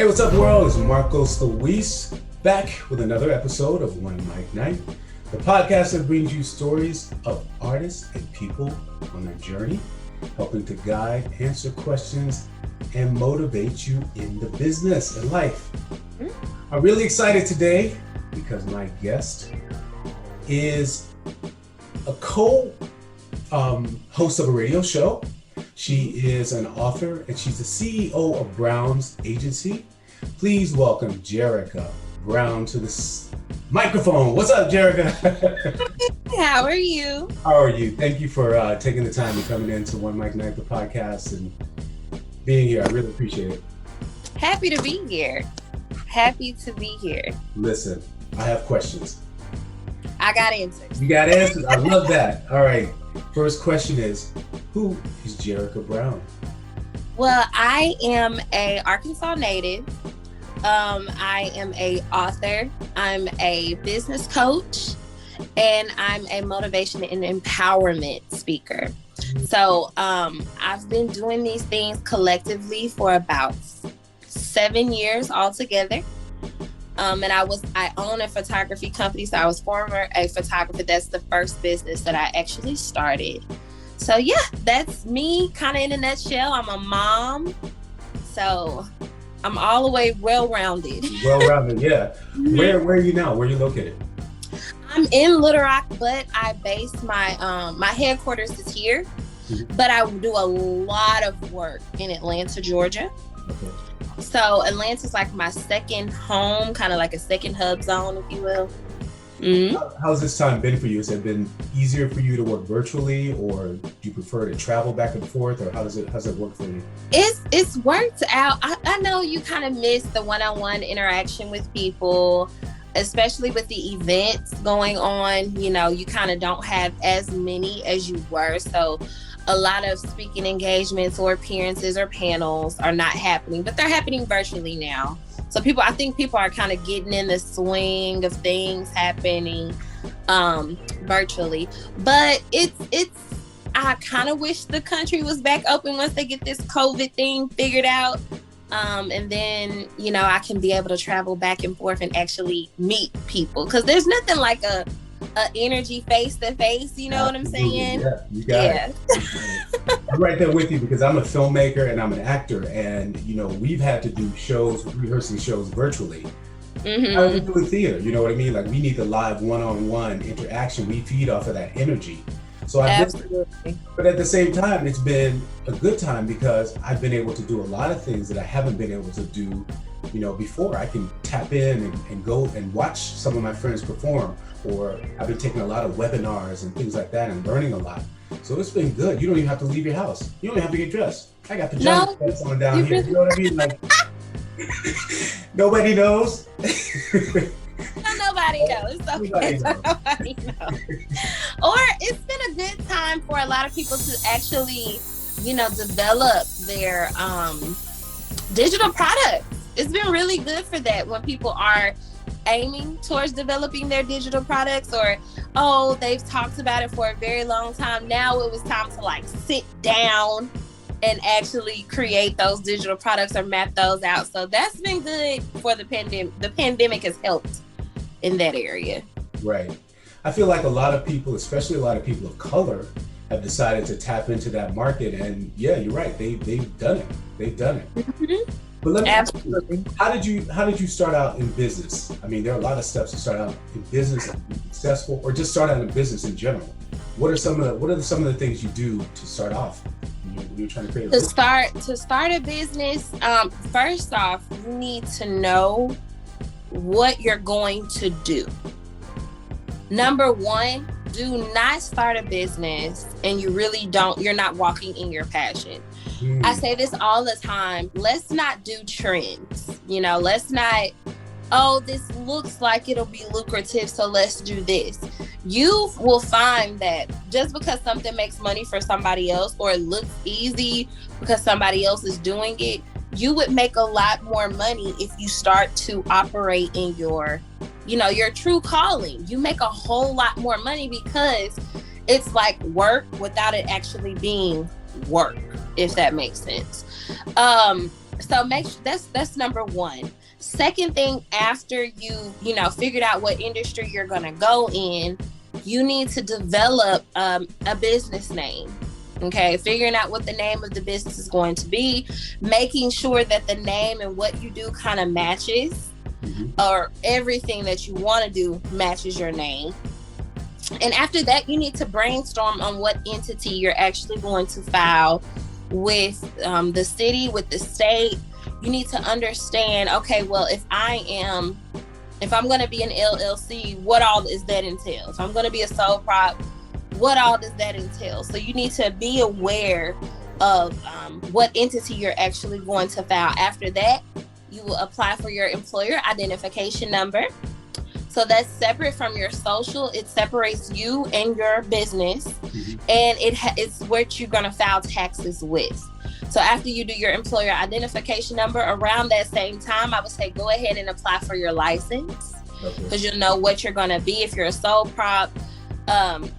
Hey, what's up, world? It's Marcos Luis back with another episode of OneMicNite, the podcast that brings you stories of artists and people on their journey, helping to guide, answer questions, and motivate you in the business and life. I'm really excited today because my guest is a host of a radio show. She is an author and she's the CEO of Brown's agency. Please welcome Jerrika Brown to this microphone. What's up, Jerrika? How are you? How are you? Thank you for taking the time and coming into OneMicNite Podcast and being here. I really appreciate it. Happy to be here. Listen, I have questions. I got answers. You got answers? I love that. All right. First question is, who is Jerrika Brown? Well, I am a Arkansas native. I am a author. I'm a business coach, and I'm a motivation and empowerment speaker. So I've been doing these things collectively for about 7 years altogether. And I own a photography company, so I was former a photographer. That's the first business that I actually started. So yeah, that's me kind of in a nutshell. I'm a mom, so I'm all the way well-rounded. Well-rounded, yeah. Mm-hmm. Where are you now? Where are you located? I'm in Little Rock, but I base my my headquarters is here. Mm-hmm. But I do a lot of work in Atlanta, Georgia. Okay. So Atlanta's like my second home, kind of like a second hub zone, if you will. Mm-hmm. How's this time been for you? Has it been easier for you to work virtually, or do you prefer to travel back and forth, or how's it work for you? It's worked out. I know you kind of miss the one-on-one interaction with people, especially with the events going on. You know, you kind of don't have as many as you were. So a lot of speaking engagements or appearances or panels are not happening, but they're happening virtually now. So I think people are kind of getting in the swing of things happening virtually. But I kind of wish the country was back open once they get this COVID thing figured out. And then, you know, I can be able to travel back and forth and actually meet people. Because there's nothing like a energy face to face, you know. Absolutely. What I'm saying? Yeah, you got it. I'm right there with you because I'm a filmmaker and I'm an actor, and you know, we've had to do rehearsing shows virtually. Mm-hmm. How do we do in theater? You know what I mean? Like, we need the live one-on-one interaction. We feed off of that energy. So but at the same time, it's been a good time because I've been able to do a lot of things that I haven't been able to do, you know, before. I can tap in and go and watch some of my friends perform, or I've been taking a lot of webinars and things like that and learning a lot. So it's been good. You don't even have to leave your house. You don't even have to get dressed. I got pajamas on down here. You know what I mean? Like, nobody knows. Nobody knows. Okay. Nobody knows. Or it's been a good time for a lot of people to actually, you know, develop their digital products. It's been really good for that when people are aiming towards developing their digital products, or they've talked about it for a very long time. Now it was time to like sit down and actually create those digital products or map those out. So that's been good for the pandemic. The pandemic has helped in that area. Right. I feel like a lot of people, especially a lot of people of color, have decided to tap into that market. And yeah, you're right. They've done it. Mm-hmm. But let me ask you, how did you start out in business? I mean, there are a lot of steps to start out in business and be successful, or just start out in business in general. What are some of the things you do to start off when you're trying to create a business? To start a business, first off, you need to know what you're going to do. Number one, do not start a business and you're not walking in your passion. I say this all the time. Let's not do trends. You know, let's not, this looks like it'll be lucrative, so let's do this. You will find that just because something makes money for somebody else, or it looks easy because somebody else is doing it, you would make a lot more money if you start to operate in your true calling. You make a whole lot more money because it's like work without it actually being work, if that makes sense. So that's number one. Second thing, after you figured out what industry you're going to go in, you need to develop a business name. Okay, figuring out what the name of the business is going to be, making sure that the name and what you do kind of matches, or everything that you want to do matches your name. And after that, you need to brainstorm on what entity you're actually going to file with the city, with the state. You need to understand, okay, well, if I'm going to be an LLC, what all does that entail? If I'm going to be a sole prop, what all does that entail? So you need to be aware of what entity you're actually going to file. After that, you will apply for your employer identification number. So that's separate from your social. It separates you and your business, and it's what you're going to file taxes with. So after you do your employer identification number, around that same time, I would say go ahead and apply for your license, because you'll know what you're going to be. If you're a sole prop,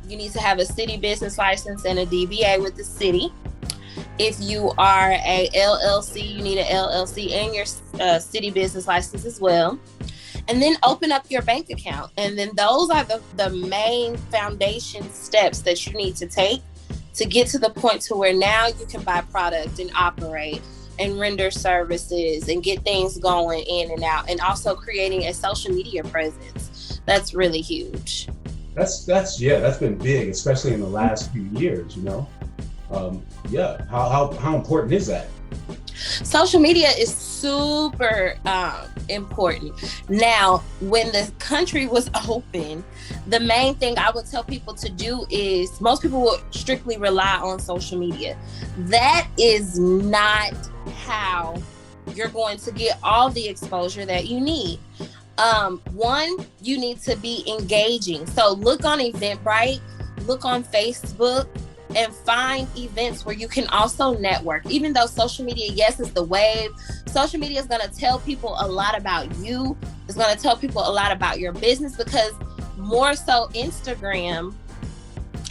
you need to have a city business license and a DBA with the city. If you are a LLC, you need an LLC and your city business license as well. And then open up your bank account. And then those are the main foundation steps that you need to take to get to the point to where now you can buy product and operate and render services and get things going in and out. And also creating a social media presence. That's really huge. That's been big, especially in the last few years, How important is that? Social media is super important. Now, when the country was open, the main thing I would tell people to do is, most people will strictly rely on social media. That is not how you're going to get all the exposure that you need. One, you need to be engaging. So look on Eventbrite, look on Facebook, and find events where you can also network. Even though social media, yes, is the wave, social media is going to tell people a lot about you. It's going to tell people a lot about your business, because more so Instagram,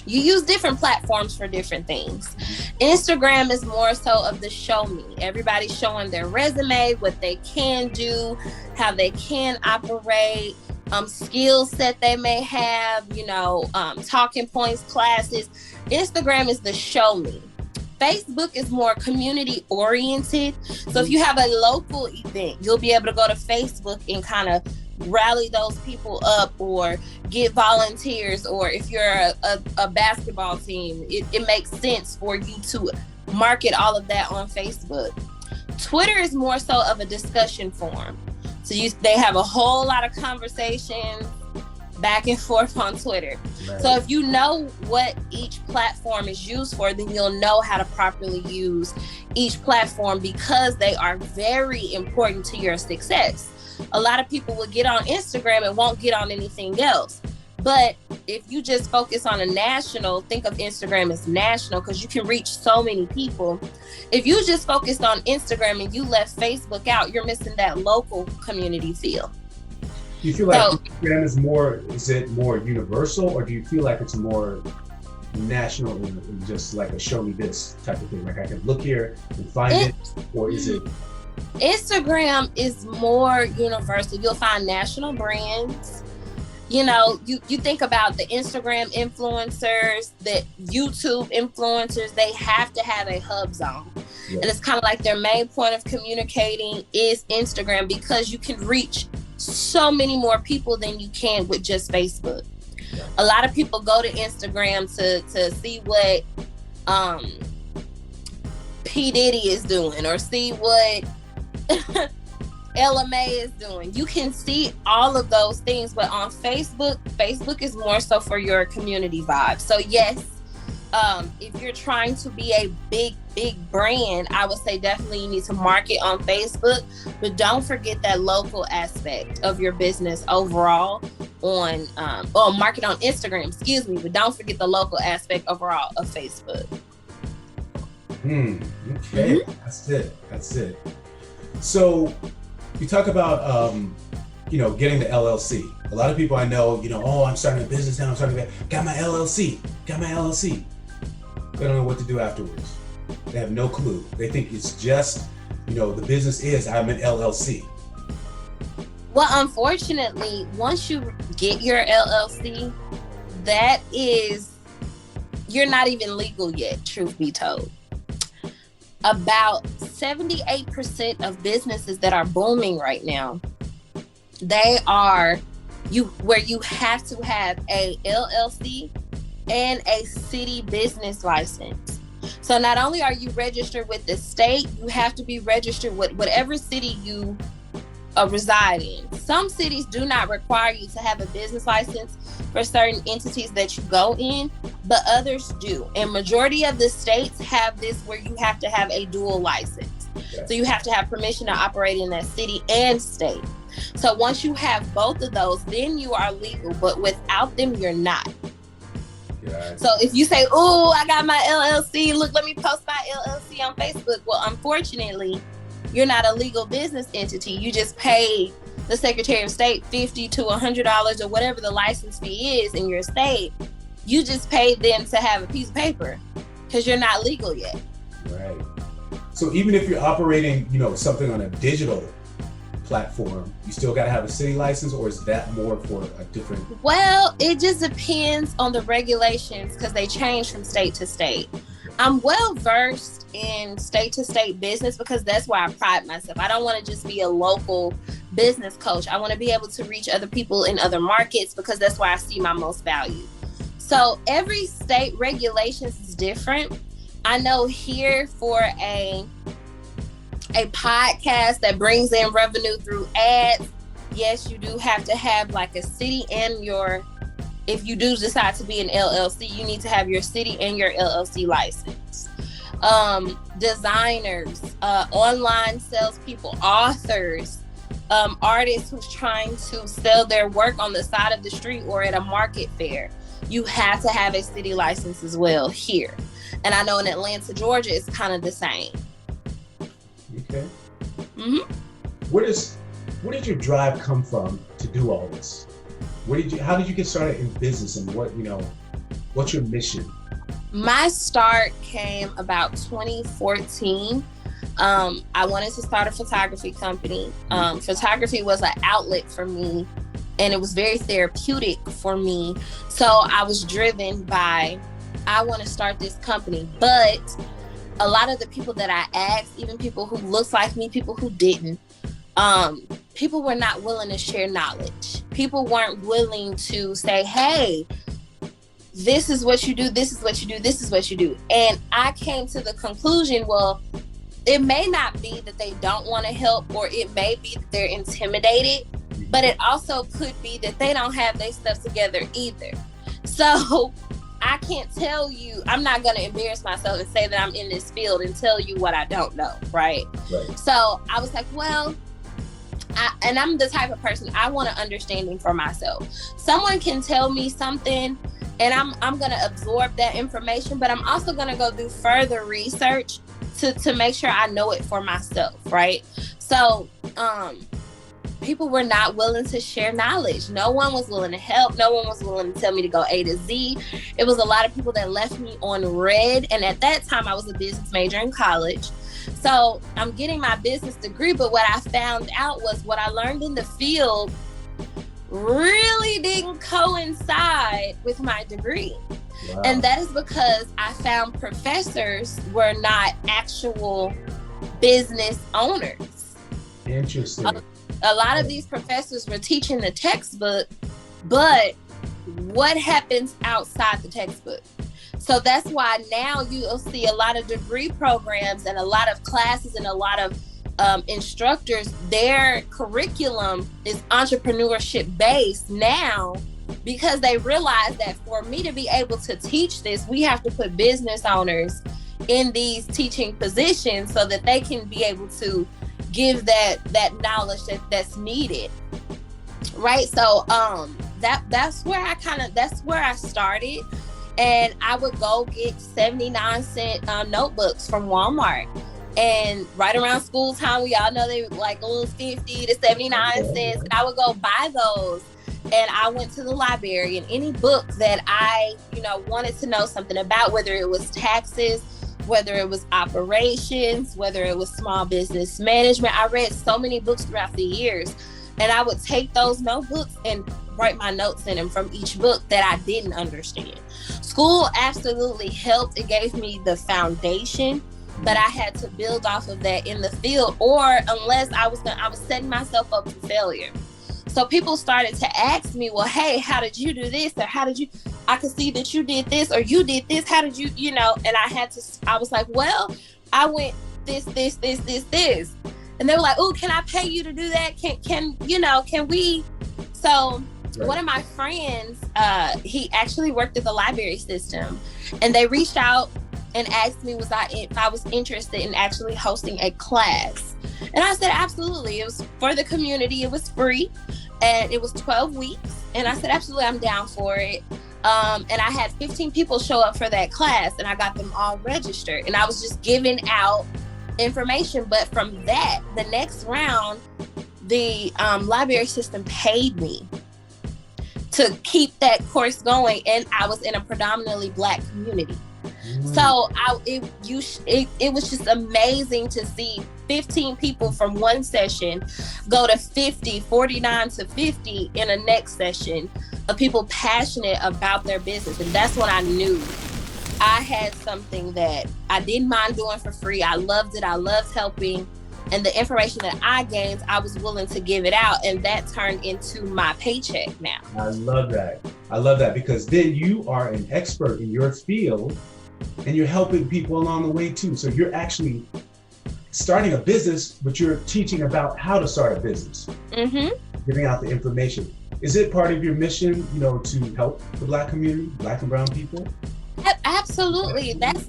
you use different platforms for different things. Instagram is more so of the show me. Everybody's showing their resume, what they can do, how they can operate, skill set they may have, talking points, classes. Instagram is the show me. Facebook is more community oriented. So if you have a local event, you'll be able to go to Facebook and kind of rally those people up, or get volunteers. Or if you're a basketball team, it makes sense for you to market all of that on Facebook. Twitter is more so of a discussion forum. So they have a whole lot of conversations back and forth on Twitter. Right. So if you know what each platform is used for, then you'll know how to properly use each platform, because they are very important to your success. A lot of people will get on Instagram and won't get on anything else. But if you just focus on a national, think of Instagram as national, because you can reach so many people. If you just focused on Instagram and you left Facebook out, you're missing that local community feel. Do you feel like Instagram is it more universal, or do you feel like it's more national and just like a show me this type of thing? Like I can look here and find it, or is it? Instagram is more universal. You'll find national brands. You think about the Instagram influencers, the YouTube influencers, they have to have a hub zone. Yeah. And it's kind of like their main point of communicating is Instagram, because you can reach so many more people than you can with just Facebook. Yeah. A lot of people go to Instagram to see what P. Diddy is doing, or see what LMA is doing. You can see all of those things, but on Facebook is more so for your community vibe. So yes, if you're trying to be a big brand, I would say definitely you need to market on Facebook, but don't forget that local aspect of your business overall on market on Instagram, but don't forget the local aspect overall of Facebook. Okay. That's it. So you talk about getting the LLC. A lot of people I know, I'm starting a business now, got my LLC. They don't know what to do afterwards. They have no clue. They think it's just, the business is I'm an LLC. Well, unfortunately, once you get your LLC, you're not even legal yet, truth be told. About 78% of businesses that are booming right now, they are where you have to have a LLC and a city business license. So not only are you registered with the state, you have to be registered with whatever city you reside in. Some cities do not require you to have a business license for certain entities that you go in, but others do. And majority of the states have this where you have to have a dual license. Okay. So you have to have permission to operate in that city and state. So once you have both of those, then you are legal, but without them, you're not. Yeah. So if you say, oh, I got my LLC, look, let me post my LLC on Facebook. Well, unfortunately, you're not a legal business entity. You just paid the Secretary of State $50 to $100 or whatever the license fee is in your state. You just paid them to have a piece of paper because you're not legal yet. Right. So even if you're operating, something on a digital platform, you still got to have a city license, or is that more for a different? Well, it just depends on the regulations because they change from state to state. I'm well versed in state to state business because that's where I pride myself. I don't want to just be a local business coach. I want to be able to reach other people in other markets because that's where I see my most value. So every state regulations is different. I know here for a podcast that brings in revenue through ads, yes, you do have to have like a city and if you do decide to be an LLC, you need to have your city and your LLC license. Designers, online salespeople, authors, artists who's trying to sell their work on the side of the street or at a market fair, you have to have a city license as well here. And I know in Atlanta, Georgia, it's kind of the same. Okay. Mm-hmm. Where did your drive come from to do all this? How did you get started in business, and what's your mission? My start came about 2014. I wanted to start a photography company. Photography was an outlet for me, and it was very therapeutic for me. So I was driven by, I want to start this company. But a lot of the people that I asked, even people who looked like me, people who didn't, people were not willing to share knowledge. People weren't willing to say, hey, this is what you do, this is what you do, this is what you do. And I came to the conclusion, well, it may not be that they don't want to help, or it may be that they're intimidated, but it also could be that they don't have their stuff together either. So I can't tell you, I'm not going to embarrass myself and say that I'm in this field and tell you what I don't know, right? So I was like, well, and I'm the type of person, I want an understanding for myself. Someone can tell me something and I'm going to absorb that information, but I'm also going to go do further research to make sure I know it for myself, right? So people were not willing to share knowledge. No one was willing to help. No one was willing to tell me to go A to Z. It was a lot of people that left me on red. And at that time, I was a business major in college. So I'm getting my business degree, but what I found out was what I learned in the field really didn't coincide with my degree. Wow. And that is because I found professors were not actual business owners. Interesting. A lot of these professors were teaching the textbook, but what happens outside the textbook? So that's why now you'll see a lot of degree programs and a lot of classes and a lot of instructors, their curriculum is entrepreneurship based now, because they realize that for me to be able to teach this, we have to put business owners in these teaching positions so that they can be able to give that knowledge that's needed, right? So that's where I started. And I would go get 79-cent notebooks from Walmart. And right around school time, we all know they were like a little 50 to 79 cents. And I would go buy those. And I went to the library, and any book that I, wanted to know something about, whether it was taxes, whether it was operations, whether it was small business management. I read so many books throughout the years, and I would take those notebooks and write my notes in them from each book that I didn't understand. School absolutely helped. It gave me the foundation, but I had to build off of that in the field, or unless I was setting myself up for failure. So people started to ask me, well, hey, how did you do this? Or I could see that you did this, or you did this. How did you, and I was like, well, I went this. And they were like, oh, can I pay you to do that? Can we? So one of my friends, he actually worked at the library system, and they reached out and asked me if I was interested in actually hosting a class. And I said, absolutely. It was for the community. It was free, and it was 12 weeks. And I said, absolutely, I'm down for it. And I had 15 people show up for that class, and I got them all registered. And I was just giving out information. But from that, the next round, the library system paid me to keep that course going. And I was in a predominantly Black community. So it was just amazing to see 15 people from one session go to 49 to 50 in a next session of people passionate about their business. And that's when I knew I had something that I didn't mind doing for free. I loved it. I loved helping. And the information that I gained, I was willing to give it out. And that turned into my paycheck now. I love that because then you are an expert in your field, and you're helping people along the way too. So you're actually starting a business, but you're teaching about how to start a business, giving out the information. Is it part of your mission, to help the Black community, Black and brown people? Absolutely. That's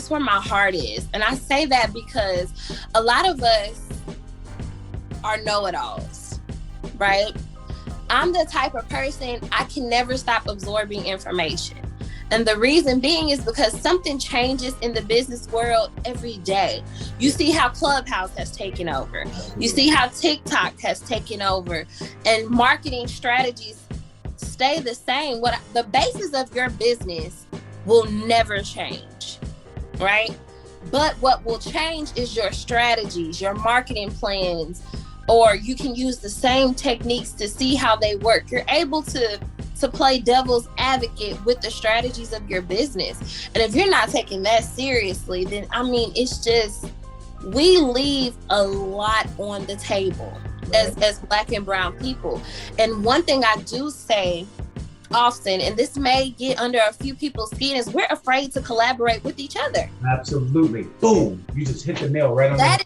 where my heart is. And I say that because a lot of us are know-it-alls, right? I'm the type of person, I can never stop absorbing information. And the reason being is because something changes in the business world every day. You see how Clubhouse has taken over. You see how TikTok has taken over, and marketing strategies stay the same. The basis of your business will never change, right? But what will change is your strategies, your marketing plans, or you can use the same techniques to see how they work. You're able to play devil's advocate with the strategies of your business. And if you're not taking that seriously, then it's just, we leave a lot on the table as Black and brown people. And one thing I do say often, and this may get under a few people's skin, is we're afraid to collaborate with each other. Absolutely. Boom. You just hit the nail right on that.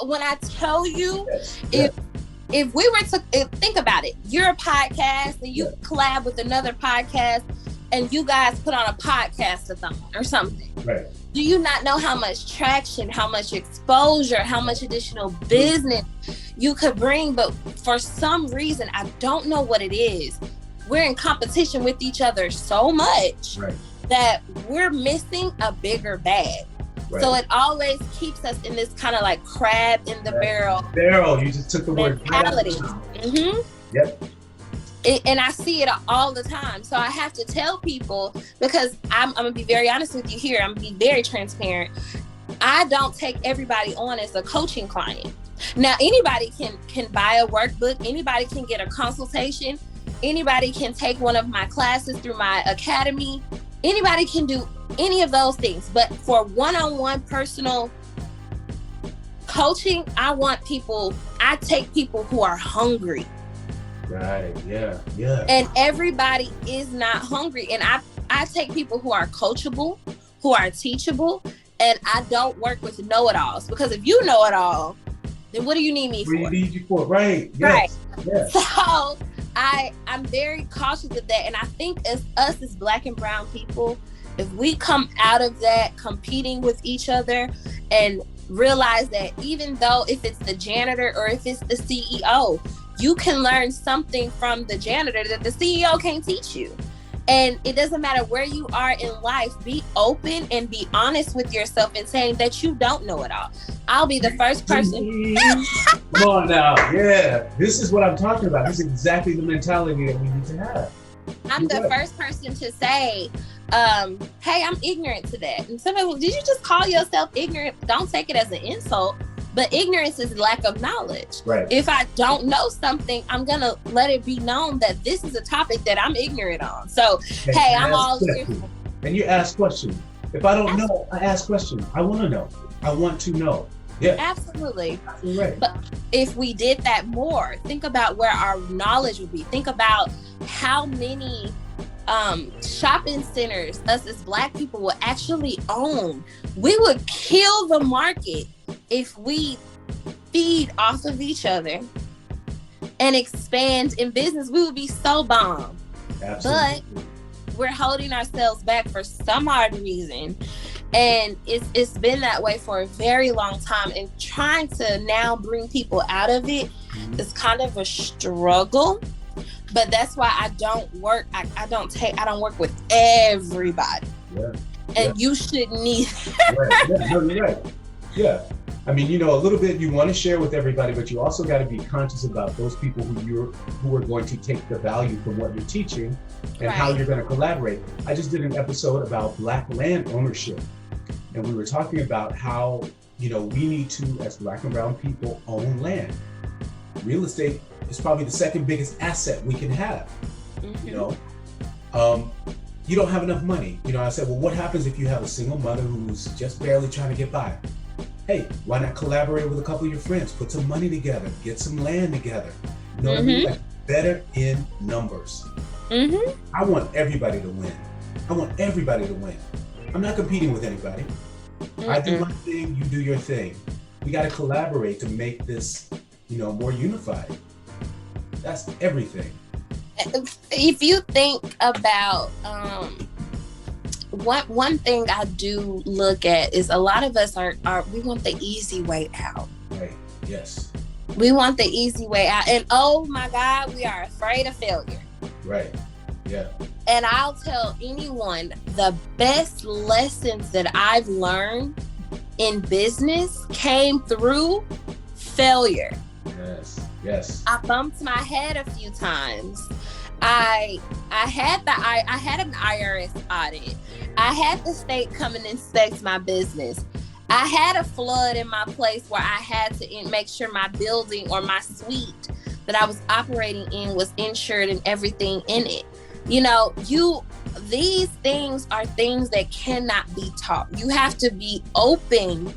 When I tell you, if we were to think about it, you're a podcast and you collab with another podcast and you guys put on a podcast-a-thon or something. Right. Do you not know how much traction, how much exposure, how much additional business you could bring? But for some reason, I don't know what it is, we're in competition with each other so much that we're missing a bigger bag. Right. So it always keeps us in this kind of like crab in the barrel. You just took the mentality. Word. Yep. And I see it all the time. So I have to tell people, because I'm going to be very honest with you here. I'm going to be very transparent. I don't take everybody on as a coaching client. Now, anybody can buy a workbook. Anybody can get a consultation. Anybody can take one of my classes through my academy. Anybody can do any of those things. But for one-on-one personal coaching, I take people who are hungry. Right, yeah. And everybody is not hungry. And I take people who are coachable, who are teachable, and I don't work with know-it-alls. Because if you know it all, then what do you need me for? What do you need you for? Right. Yes. Right. Yes. So I'm very cautious of that. And I think as us as Black and brown people, if we come out of that competing with each other and realize that even though if it's the janitor or if it's the CEO, you can learn something from the janitor that the CEO can't teach you. And it doesn't matter where you are in life, be open and be honest with yourself and saying that you don't know it all. I'll be the first person. Come on now. Yeah. This is what I'm talking about. This is exactly the mentality that we need to have. I'm the first person to say, hey, I'm ignorant to that. And somebody, well, did you just call yourself ignorant? Don't take it as an insult, but ignorance is lack of knowledge. Right. If I don't know something, I'm going to let it be known that this is a topic that I'm ignorant on. So, and hey, I'm all ears. And you ask questions. If I don't know, I ask questions. I want to know. I want to know. Yeah. Absolutely. Right. But if we did that more, think about where our knowledge would be. Think about how many shopping centers us as Black people will actually own. We would kill the market if we feed off of each other and expand in business. We would be so bomb. Absolutely. But we're holding ourselves back for some odd reason. And it's been that way for a very long time. And trying to now bring people out of it is kind of a struggle. But that's why I don't work. I don't work with everybody. Yeah. And you shouldn't either. Right. Yeah. No, you're right. Yeah. I mean, a little bit you want to share with everybody, but you also got to be conscious about those people who are going to take the value from what you're teaching and how you're going to collaborate. I just did an episode about Black land ownership, and we were talking about how, we need to, as Black and brown people, own land. Real estate is probably the second biggest asset we can have. You don't have enough money. I said, well, what happens if you have a single mother who's just barely trying to get by? Hey, why not collaborate with a couple of your friends? Put some money together, get some land together. You know what I mean? Like, better in numbers. I want everybody to win. I'm not competing with anybody. I do my thing, you do your thing. We got to collaborate to make this, more unified. That's everything. If you think about one thing I do look at is a lot of us are we want the easy way out. Right. Yes. We want the easy way out. And oh my God, we are afraid of failure. Right. Yeah. And I'll tell anyone the best lessons that I've learned in business came through failure. Yes. I bumped my head a few times. I had an IRS audit. I had the state come and inspect my business. I had a flood in my place where I had to make sure my building or my suite that I was operating in was insured and everything in it. These things are things that cannot be taught. You have to be open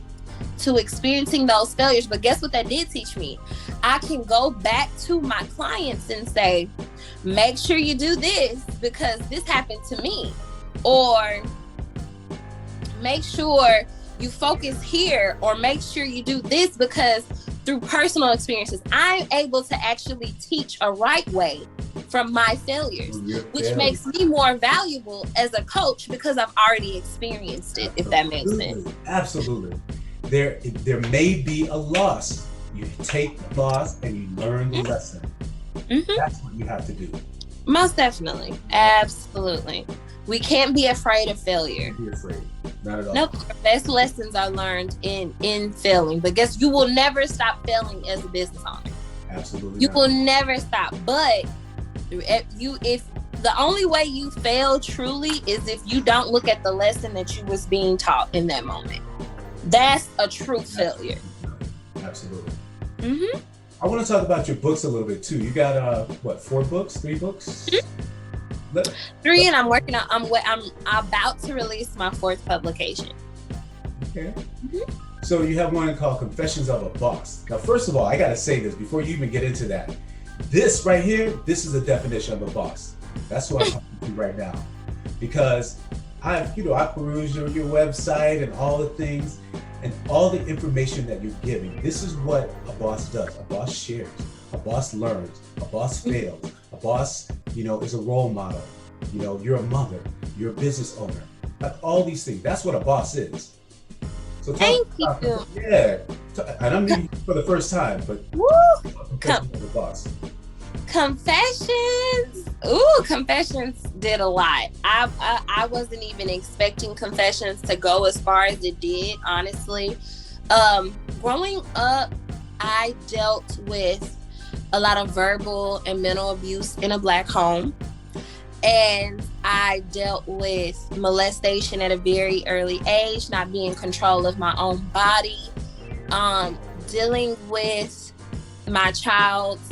to experiencing those failures. But guess what that did teach me? I can go back to my clients and say, make sure you do this because this happened to me. Or make sure you focus here, or make sure you do this because through personal experiences, I'm able to actually teach a right way from my failures, which makes me more valuable as a coach because I've already experienced it, if that makes sense. Absolutely. There may be a loss. You take the loss and you learn the lesson. That's what you have to do. Most definitely. Absolutely. We can't be afraid of failure. Don't be afraid. Not at all. Nope. The best lessons are learned in failing. But guess you will never stop failing as a business owner. Absolutely. You will never stop. But if the only way you fail truly is if you don't look at the lesson that you was being taught in that moment. That's a true failure. Absolutely. I want to talk about your books a little bit too. You got 4 books, 3 books? 3, and I'm working on. I'm about to release my 4th publication. Okay. So you have one called Confessions of a Boss. Now, first of all, I got to say this before you even get into that. This right here, this is a definition of a boss. That's what I'm talking to you right now, because I peruse your website and all the things and all the information that you're giving. This is what a boss does. A boss shares. A boss learns. A boss fails. A boss, is a role model. You're a mother. You're a business owner. Like all these things. That's what a boss is. So thank you. Yeah, and I'm meeting you for the first time, but Confessions of a Boss. Confessions. Ooh, Confessions did a lot. I wasn't even expecting Confessions to go as far as it did, honestly. Growing up, I dealt with a lot of verbal and mental abuse in a Black home. And I dealt with molestation at a very early age, not being in control of my own body, dealing with my child's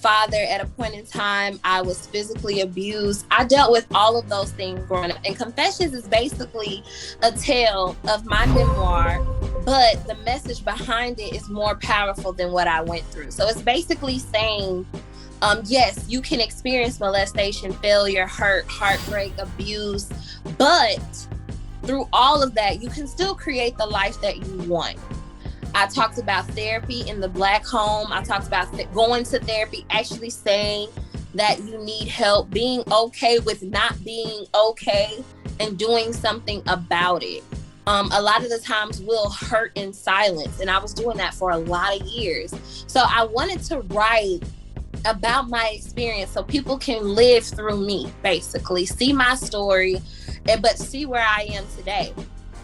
father at a point in time. I was physically abused. I dealt with all of those things growing up. And Confessions is basically a tale of my memoir, but the message behind it is more powerful than what I went through. So it's basically saying, yes, you can experience molestation, failure, hurt, heartbreak, abuse, but through all of that, you can still create the life that you want. I talked about therapy in the Black home. I talked about going to therapy, actually saying that you need help, being okay with not being okay, and doing something about it. A lot of the times we'll hurt in silence, and I was doing that for a lot of years. So I wanted to write about my experience so people can live through me, basically see my story, but see where I am today.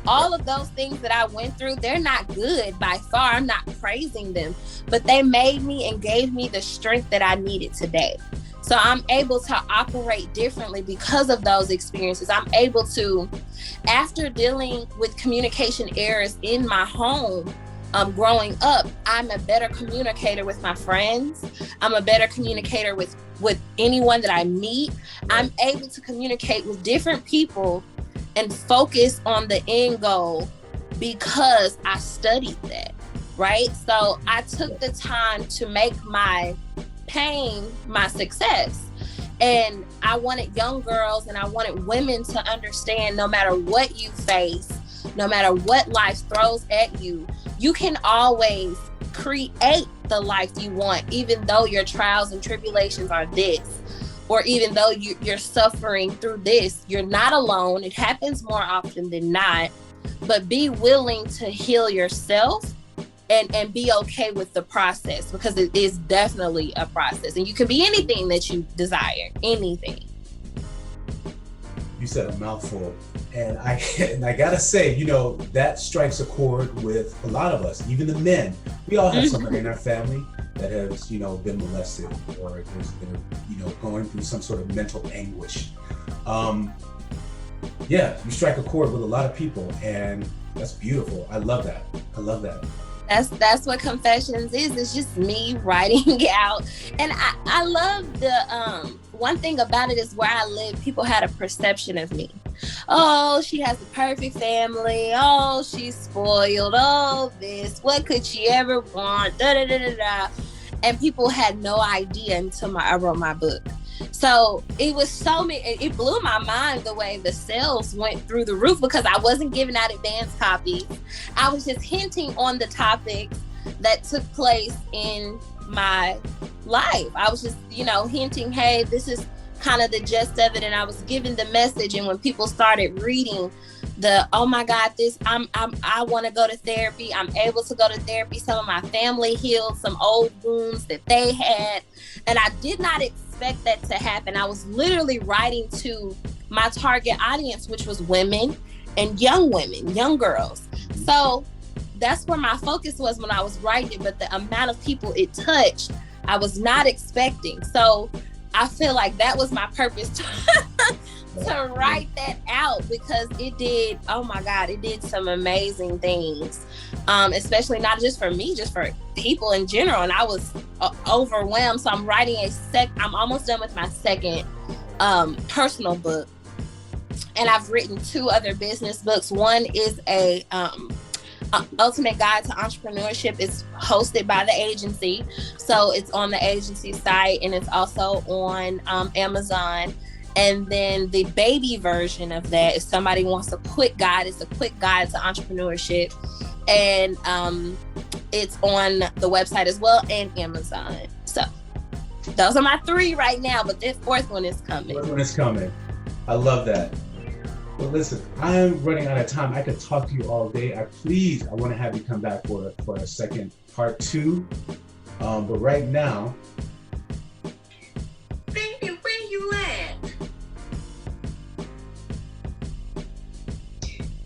All of those things that I went through, they're not good by far. I'm not praising them, but they made me and gave me the strength that I needed today. So I'm able to operate differently because of those experiences. I'm able to, after dealing with communication errors in my home, growing up, I'm a better communicator with my friends. I'm a better communicator with anyone that I meet. I'm able to communicate with different people and focus on the end goal because I studied that, right? So I took the time to make my pain my success. And I wanted young girls and I wanted women to understand, no matter what you face, no matter what life throws at you, you can always create the life you want, even though your trials and tribulations are this, or even though you're suffering through this. You're not alone. It happens more often than not, but be willing to heal yourself and be okay with the process, because it is definitely a process, and you can be anything that you desire, anything. You said a mouthful, and I gotta say, that strikes a chord with a lot of us, even the men. We all have somebody in our family that has, been molested or has been, going through some sort of mental anguish. Yeah, you strike a chord with a lot of people, and that's beautiful. I love that. That's what Confessions is. It's just me writing out. And I love the one thing about it is where I live, people had a perception of me. Oh, she has a perfect family. Oh, she's spoiled. Oh, this. What could she ever want? Da da da da da. And people had no idea until I wrote my book. So it was it blew my mind the way the sales went through the roof, because I wasn't giving out advance copies. I was just hinting on the topics that took place in my life. I was just, hinting, hey, this is kind of the gist of it. And I was giving the message. And when people started reading oh my God, I want to go to therapy. I'm able to go to therapy. Some of my family healed some old wounds that they had. And I did not expect that to happen. I was literally writing to my target audience, which was women and young women, young girls. So that's where my focus was when I was writing it. But the amount of people it touched, I was not expecting. So I feel like that was my purpose to write that out, because it did, oh my God, it did some amazing things, especially not just for me, just for people in general. And I was overwhelmed. So I'm writing I'm almost done with my second personal book. And I've written 2 other business books. One is a Ultimate Guide to Entrepreneurship. It's hosted by the agency. So it's on the agency site, and it's also on Amazon. And then the baby version of that, if somebody wants a quick guide, it's a quick guide to entrepreneurship. And it's on the website as well, and Amazon. So those are my 3 right now, but this 4th one is coming. 4th one is coming. I love that. Well, listen, I am running out of time. I could talk to you all day. I want to have you come back for a second part 2. But right now, baby, where you at?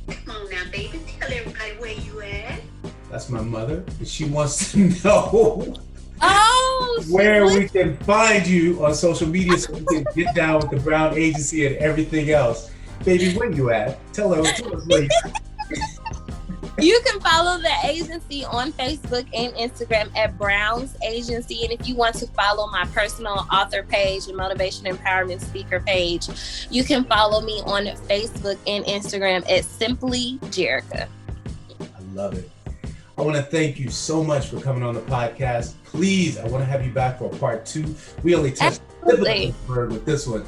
Come on now, baby, tell everybody where you at. That's my mother, and she wants to know. Oh, where we can find you on social media so we can get down with the Brown Agency and everything else. Baby, where you at? Tell us where you at. You can follow the agency on Facebook and Instagram at Brown's Agency. And if you want to follow my personal author page and motivation empowerment speaker page, you can follow me on Facebook and Instagram at Simply Jerrika. I love it. I want to thank you so much for coming on the podcast. Please, I want to have you back for a part 2. We only touched the bird with this one.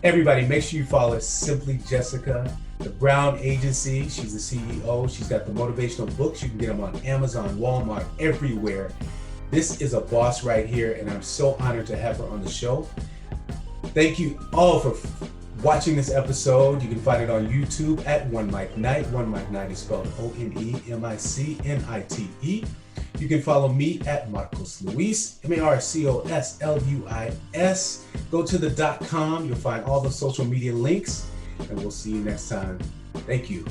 Everybody, make sure you follow Simply Jessica, the Brown Agency. She's the CEO. She's got the motivational books. You can get them on Amazon, Walmart, everywhere. This is a boss right here, and I'm so honored to have her on the show. Thank you all for watching this episode. You can find it on YouTube at OneMicNite. OneMicNite is spelled OneMicNite. You can follow me at Marcos Luis, MarcosLuis. Go to the .com. You'll find all the social media links, and we'll see you next time. Thank you.